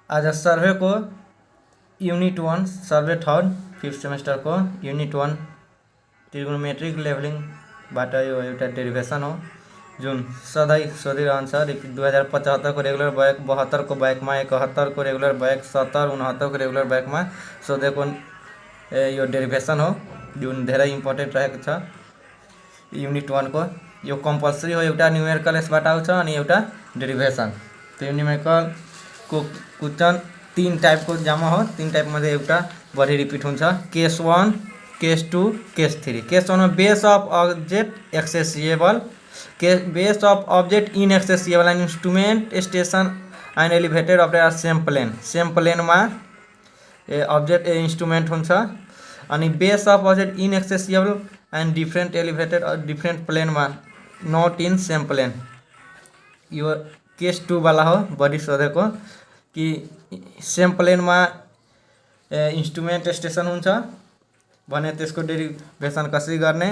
आज सर्वे को unit 1 survey third 5th semester को यूनिट 1 ट्रिग्नोमेट्रिक लेभलिङबाट यो एउटा डेरिभेसन हो जुन सधैँ सोधिरहन्छ। 2075 को रेगुलर बैक, 72 को बैकमा, 71 को रेगुलर बैक, 70, 69 को रेगुलर बैकमा सोधेको यो डेरिभेसन हो जुन धेरै इम्पोर्टेन्ट रहेको छ। यूनिट 1 को यो कम्पलसरी हो, एउटा न्युमेरिकल यसबाट आउँछ अनि एउटा डेरिभेसन। त्यो न्युमेरिकल को क्वेश्चन 3 टाइप को जम्मा हो, 3 टाइप मध्ये एउटा बढी रिपिट हुन्छ। Case 1, case 2, case 3। केस 1 में base of object accessible, base of object inaccessible and instrument station and elevated operate same plane. Same plane में ऑब्जेक्ट इंस्ट्रूमेंट हुन्छ अनि base of object inaccessible and different elevated और different plane में not in same plane. यो case 2 वाला हो बढी सोधेको कि सेम प्लेन में इंस्ट्रूमेंट स्टेशन हुन्छ भने त्यसको डेरिभेसन कसरी गर्ने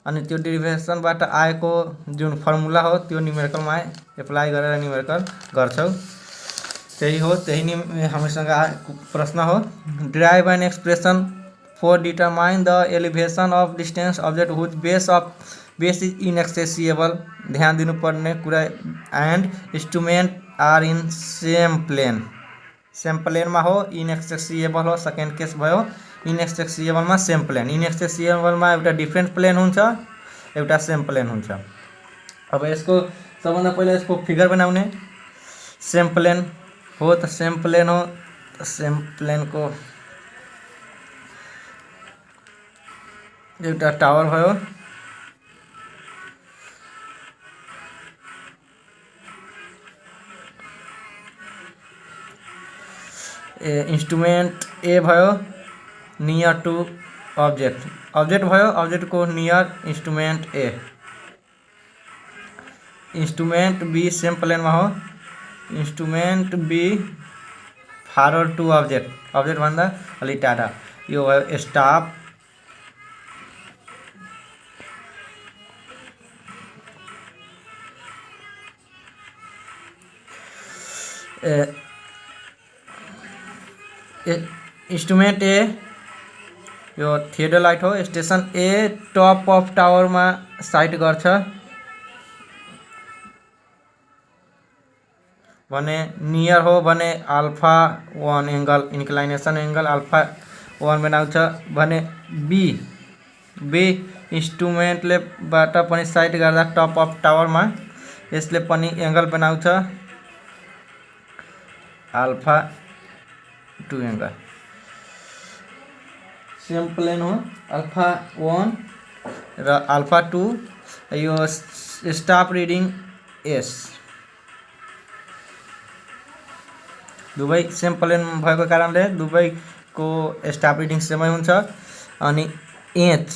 अनि त्यो डेरिभेसनबाट आएको जुन फर्मुला हो त्यो न्युमेरिकलमा एप्लाई गरेर न्युमेरिकल गर्छौ। त्यही हो, त्यही हामीसँग प्रश्न हो। Drive an expression for determine the elevation of distance object whose base is inaccessible. ध्यान दिनुपर्ने कुरा and instrument are in same plane. Same plane में हो, इनएक्सेसिबल हो सेकेंड केस भयो। इनएक्सेसिबल में सेम प्लेन, इनएक्सेसिबल में एउटा डिफरेंट प्लेन हुन्छ, एउटा सेम प्लेन हुन्छ। अब यसको सबभन्दा पहिला यसको फिगर बनाउने। सेम प्लेन हो तो सेम प्लेन हो तो सेम प्लेन को एउटा टावर भयो, इंस्ट्रूमेंट ए भयो नियर टू ऑब्जेक्ट, ऑब्जेक्ट भयो, ऑब्जेक्ट को near instrument A. Instrument B same plane में हो, instrument B forward to object, object भन्दा अलि टाढा। यो भयो स्टाफ, इंस्ट्रूमेंट ए यो थियोडोलाइट हो। Station A top of tower में साइट गर्छ भने नियर हो भने alpha 1 angle inclination angle alpha 1 बनाउँछ भने बी इंस्ट्रूमेंटले बाट पनि साइट गर्दा टॉप अफ टावर में यसले पनि एंगल बनाउँछ अल्फा 2 एंगल। सेम प्लेन हो अल्फा 1 र अल्फा 2। यो स्टाफ रिडिंग एस, दुवै सेम प्लेन भएको कारणले दुवैको स्टाफ रिडिंग सेमै हुन्छ। अनि एच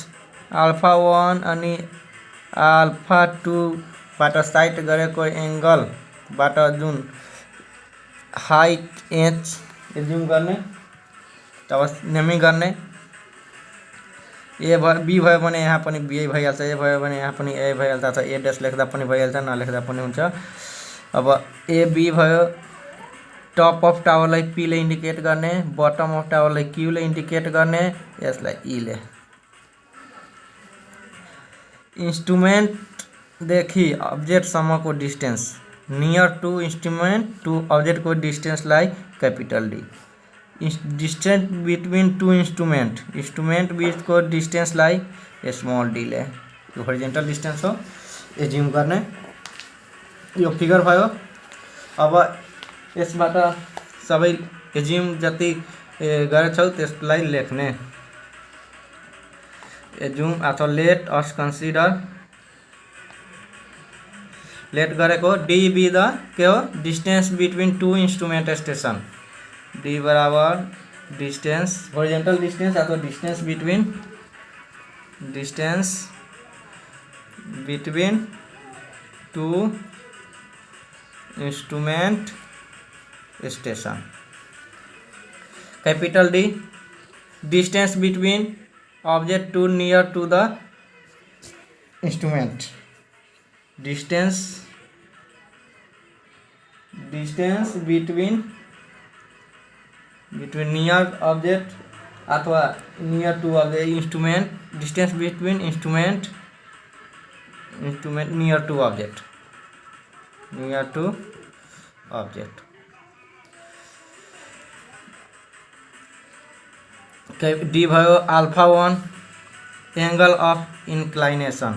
अल्फा 1 अनि अल्फा 2 बाट साइट गरेको एंगल बाट जुन हाइट एच एज्युम गर्ने, तब नेमिङ गर्ने। ए बी भयो भने यहाँ पनि बी भइहाल्छ, ए भयो भने यहाँ पनि ए भइहाल्छ, ए डैश लेख्दा पनि भइहाल्छ, नलेख्दा पनि हुन्छ। अब ए बी भयो, टप अफ टावरलाई पी ले इंडिकेट गर्ने, बटम अफ टावरलाई क्यू ले इंडिकेट गर्ने, यसलाई ई ले। इंस्ट्रूमेंट देखि ऑब्जेक्ट सम्म को distance near to instrument to object को डिस्टेंस लाई capital D. Distance between two instrument बीच को डिस्टेंस लाई स्मॉल डी ले। यो हॉरिजॉन्टल डिस्टेंस हो, एज्युम गर्ने। यो फिगर भयो। अब यसबाट सबै एज्युम जति गरेछौ त्यसलाई लेख्ने। एज्युम अथवा लेट अस कन्सिडर, लेट गरेको डी बी द के हो distance between two instrument station. D बराबर डिस्टेंस हॉरिजॉन्टल डिस्टेंस अथवा distance between two instrument station. Capital D distance between object to near to the instrument. Distance between between near object अथवा near to object instrument distance between instrument near to object D भयो alpha 1 angle of inclination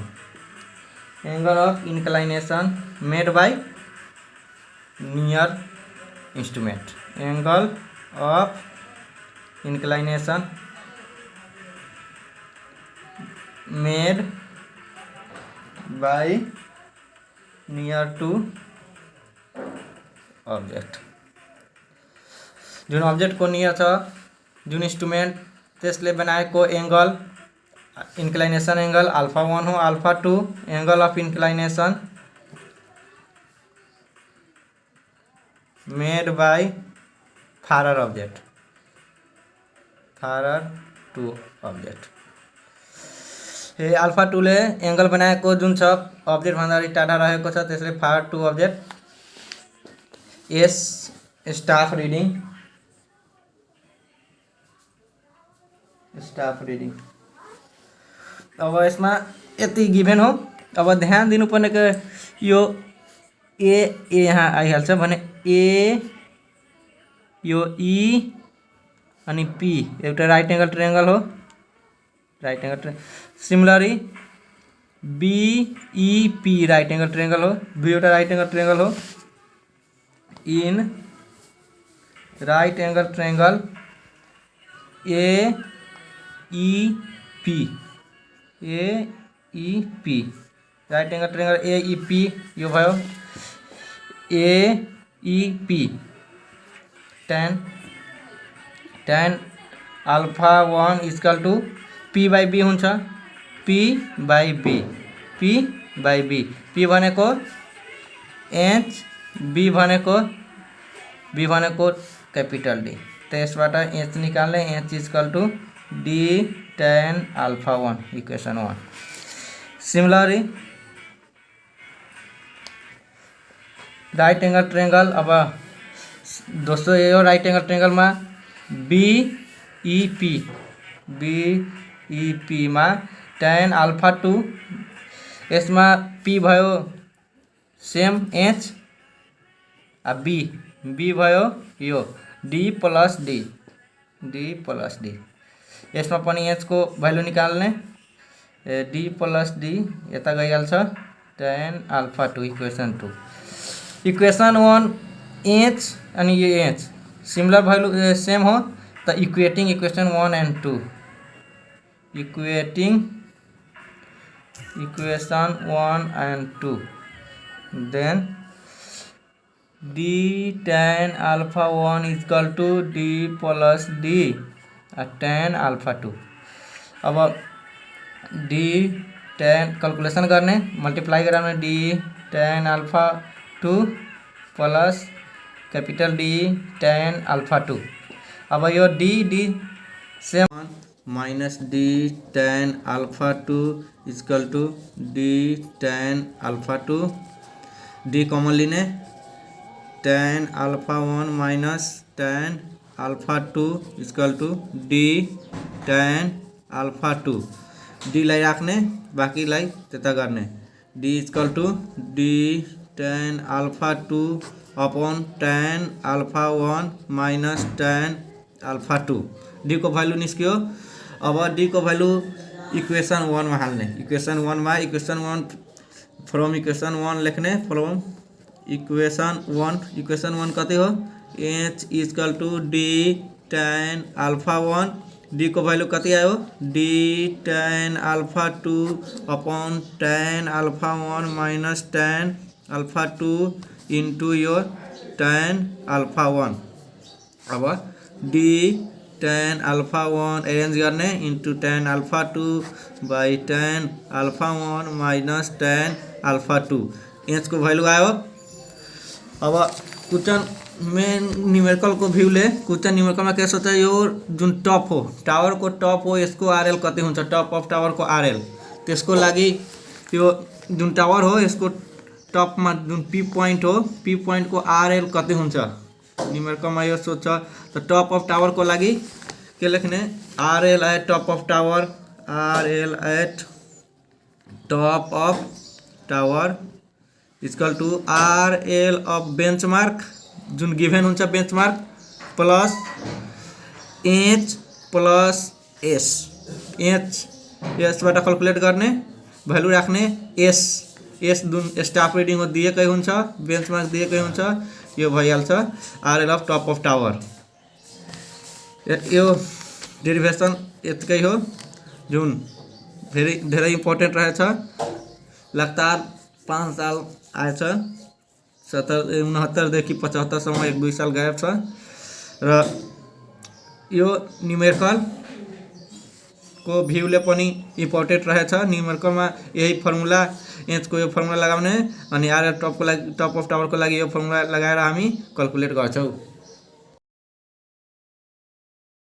made by near instrument angle of inclination made by near to object जो object को near था जो instrument त्यसले बनाएको angle inclination angle alpha 1 हो alpha 2 angle of inclination made by farther to object हे alpha 2 ले angle बनाएको जुन छ ऑब्जेक्ट भन्दा टाढा रहेको छ त्यसले farther to object S staff reading अब इसमें यति गिभेन हो। अब ध्यान दिनुपर्ने कि यो ए यहाँ आइहाल्छ भने ए यो ई अनि पी एउटा राइट एंगल ट्रायंगल हो similarly B E P right angle triangle हो बी एउटा राइट एंगल ट्रायंगल हो in right angle triangle A E P right angle triangle A E P यो भयो A E P tan alpha 1 equal to P by B हुन्छ P by B भनेको H B भनेको capital D त्यसबाट H निकाल्ने H equal to D tan alpha 1 equation 1 similarly right angle triangle अब दोस्तों यो राइट एंगल ट्रायंगल में be E P में tan अल्फा 2 इसमें पी भयो सेम एच आ बी भयो यो डी प्लस डी इसमें पनि एच को भैल्यू निकाल्ने डी प्लस डी यता गइहाल्छ tan अल्फा 2 इक्वेशन 1 एच अनि यो एच सिमिलर भैल्यू सेम हो तो equating equation 1 and 2 equation 1 and 2 then d tan alpha 1 is equal to d plus d tan alpha 2 अब d tan कैलकुलेशन करने multiply कराने d tan alpha 2 plus capital D tan alpha 2 अब यो d same minus d tan alpha 2 equal to d tan alpha 2 d common लेने tan alpha 1 minus tan alpha 2 equal to d tan alpha 2 d लाई राख्ने बाकी लाई त्यता गर्ने d equal to d tan alpha 2 upon tan alpha 1 minus tan alpha 2 d को value निस्क्यो। अब d को वैल्यू इक्वेशन 1 में हाल्ने इक्वेशन 1 फ्रॉम इक्वेशन 1 लेख्ने फ्रॉम इक्वेशन 1 कति हो h equal to d tan alpha 1 d को वैल्यू कति आयो d tan alpha 2 upon tan alpha 1 minus tan alpha 2 into your tan alpha 1 अब d tan अल्फा 1 अरेंज करने into tan alpha 2 by tan alpha 1 minus tan alpha 2 H को value आयो। अब question में numerical को view ले question numerical में कैसे होता है यो जो टॉप हो टावर को टॉप हो इसको आरएल कति हुन्छ टॉप ऑफ टावर को आरएल त्यसको लागि यो जुन टावर हो इसको टॉप में जुन पी पॉइंट हो पी पॉइंट को आरएल कति हुन्छ न्युमेरिकलमा यो सोध्छ। त टप अफ टावरको लागि के लेख्ने RL at top of tower, RL at top of tower equal to RL of benchmark जुन गिभेन हुन्छ benchmark plus H plus S. एसबाट क्याल्कुलेट गर्ने भ्यालु राख्ने एस जुन स्टाफ रिडिङ हो दिएकै हुन्छ, बेन्चमार्क दिएकै हुन्छ, यो भइहाल्छ RL of top of tower. यो डेरिभेसन यतिकै हो जुन धेरै इम्पोर्टेन्ट रहेछ। लगातार 5 साल आएछ, 69देखि 75सम्म 1-2 साल गायब छ। र यो न्युमेरिकलको भ्यूले पनि इम्पोर्टेन्ट रहेछ। न्युमेरिकलमा यही फर्मुला एचको यो फर्मुला लगाउने अनि आरएल टप अफ टावरको लागि यो फर्मुला लगाएर हामी क्याल्कुलेट गर्छौँ।